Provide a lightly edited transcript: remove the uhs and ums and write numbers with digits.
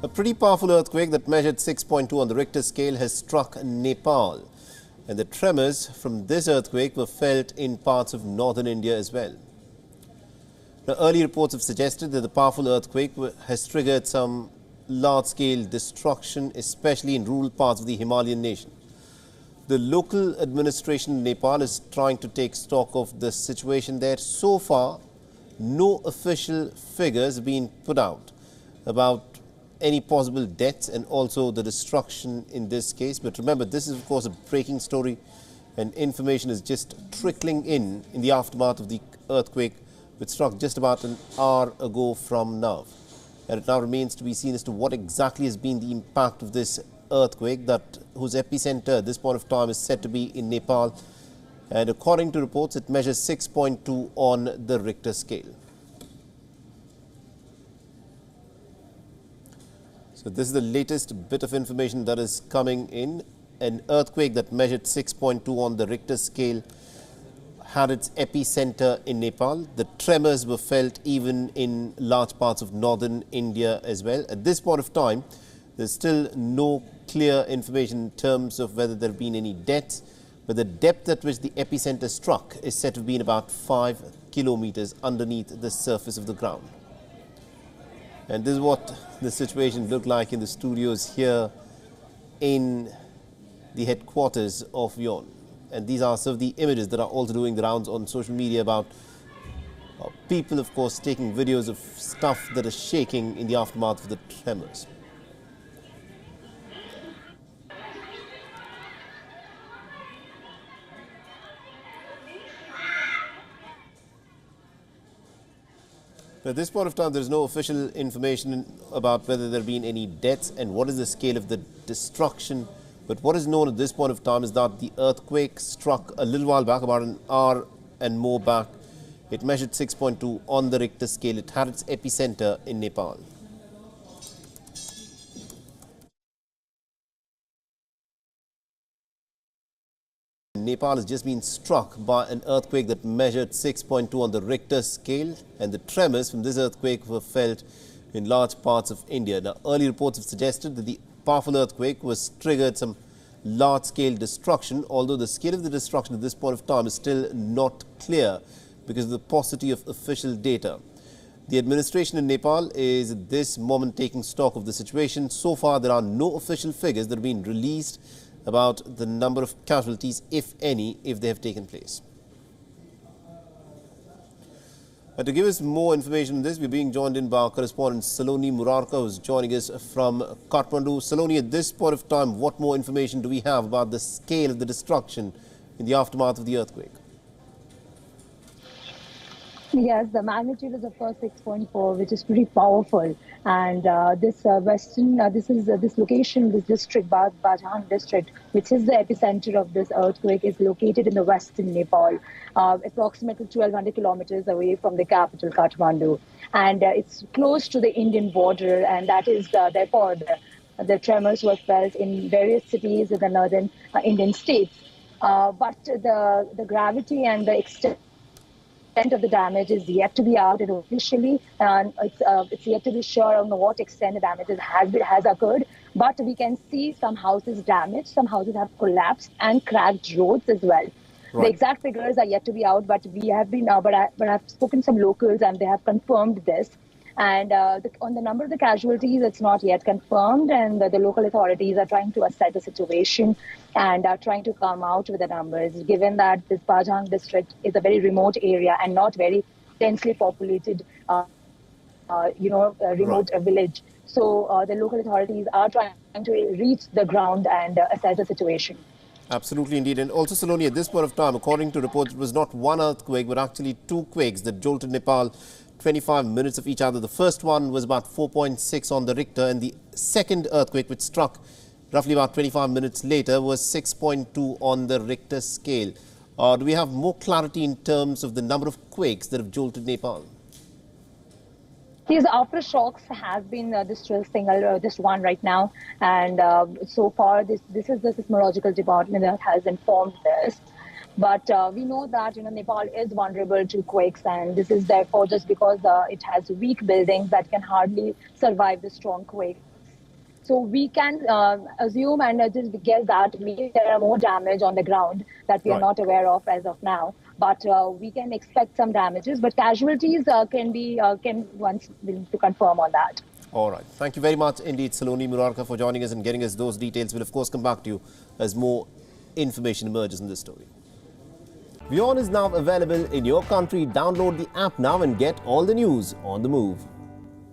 A pretty powerful earthquake that measured 6.2 on the Richter scale has struck Nepal, and the tremors from this earthquake were felt in parts of northern India as well. Now, early reports have suggested that the powerful earthquake has triggered some large-scale destruction, especially in rural parts of the Himalayan nation. The local administration in Nepal is trying to take stock of the situation there. So far, no official figures have been put out about any possible deaths and also the destruction in this case. But remember, this is of course a breaking story, and information is just trickling in the aftermath of the earthquake, which struck just about an hour ago from now. And it now remains to be seen as to what exactly has been the impact of this earthquake, whose epicenter at this point of time is said to be in Nepal. And according to reports, it measures 6.2 on the Richter scale. So this is the latest bit of information that is coming in. An earthquake that measured 6.2 on the Richter scale had its epicenter in Nepal. The tremors were felt even in large parts of northern India as well. At this point of time, there's still no clear information in terms of whether there have been any deaths, but the depth at which the epicenter struck is said to have been about 5 kilometers underneath the surface of the ground. And this is what the situation looked like in the studios here in the headquarters of WION. And these are some of the images that are also doing the rounds on social media about people, of course, taking videos of stuff that is shaking in the aftermath of the tremors. At this point of time, there is no official information about whether there have been any deaths and what is the scale of the destruction. But what is known at this point of time is that the earthquake struck a little while back, about an hour and more back. It measured 6.2 on the Richter scale. It had its epicenter in Nepal. Nepal has just been struck by an earthquake that measured 6.2 on the Richter scale, and the tremors from this earthquake were felt in large parts of India. Now, early reports have suggested that the powerful earthquake was triggered some large-scale destruction, although the scale of the destruction at this point of time is still not clear because of the paucity of official data. The administration in Nepal is at this moment taking stock of the situation. So far, there are no official figures that have been released about the number of casualties, if any, if they have taken place. But to give us more information on this, we're being joined in by our correspondent Saloni Murarka, who is joining us from Kathmandu. Saloni, at this point of time, what more information do we have about the scale of the destruction in the aftermath of the earthquake? Yes, the magnitude is of course 6.4, which is pretty powerful. And this location, this district, Bajhan district, which is the epicenter of this earthquake, is located in the western Nepal, approximately 1,200 kilometers away from the capital, Kathmandu. And it's close to the Indian border, and that is therefore the tremors were felt in various cities in the northern Indian states. But the gravity and the extent of the damage is yet to be out officially, and it's yet to be sure on what extent the damage has occurred. But we can see some houses damaged, some houses have collapsed and cracked roads as well. Right. The exact figures are yet to be out, but we have been but I've spoken to some locals and they have confirmed this. And on the number of the casualties, it's not yet confirmed, and the local authorities are trying to assess the situation and are trying to come out with the numbers, given that this Bajhan district is a very remote area and not very densely populated, remote village. So the local authorities are trying to reach the ground and assess the situation. Absolutely, indeed. And also, Saloni, at this point of time, according to reports, it was not one earthquake, but actually two quakes that jolted Nepal 25 minutes of each other. The first one was about 4.6 on the Richter, and the second earthquake, which struck roughly about 25 minutes later, was 6.2 on the Richter scale. Do we have more clarity in terms of the number of quakes that have jolted Nepal? These aftershocks has been this one right now, and so far this is the seismological department that has informed this. But we know that Nepal is vulnerable to quakes, and this is therefore just because it has weak buildings that can hardly survive the strong quakes. So we can assume and just guess that maybe there are more damage on the ground that we are Right. not aware of as of now. But we can expect some damages. But casualties can once we need to confirm on that. All right. Thank you very much indeed, Saloni Murarka, for joining us and getting us those details. We'll, of course, come back to you as more information emerges in this story. WION is now available in your country. Download the app now and get all the news on the move.